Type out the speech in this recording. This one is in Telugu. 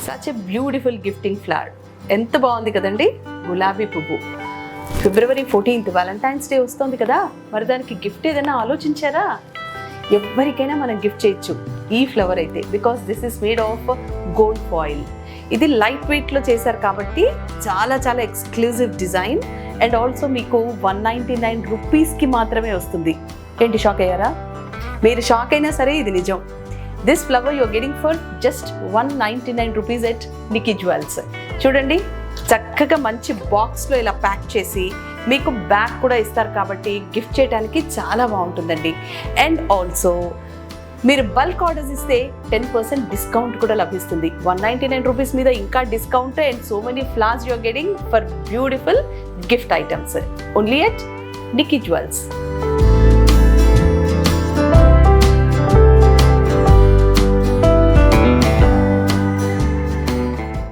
Such a beautiful gifting flower. ఎంత బాగుంది కదండి, గులాబీ పువ్వు. February 14th వ్యాలంటైన్స్ డే వస్తుంది కదా, మరి దానికి గిఫ్ట్ ఏదైనా ఆలోచించారా? ఎవరికైనా మనం గిఫ్ట్ చేయొచ్చు ఈ ఫ్లవర్ అయితే, because this is made of gold foil. ఇది లైట్ వెయిట్లో చేశారు కాబట్టి చాలా చాలా ఎక్స్క్లూజివ్ డిజైన్. అండ్ ఆల్సో మీకు 199 రూపీస్కి మాత్రమే వస్తుంది. ఏంటి, షాక్ అయ్యారా? మీరు షాక్ అయినా సరే ఇది నిజం. This flower you are getting for just 199 rupees at Nikki Jewels. చూడండి, చక్కగా మంచి బాక్స్లో ఇలా ప్యాక్ చేసి మీకు బ్యాగ్ కూడా ఇస్తారు కాబట్టి గిఫ్ట్ చేయడానికి చాలా బాగుంటుందండి. అండ్ ఆల్సో మీరు బల్క్ ఆర్డర్స్ ఇస్తే 10% డిస్కౌంట్ కూడా లభిస్తుంది. 199 రూపీస్ మీద ఇంకా discount and so many flowers you are getting for beautiful gift items only at Nikki jewels.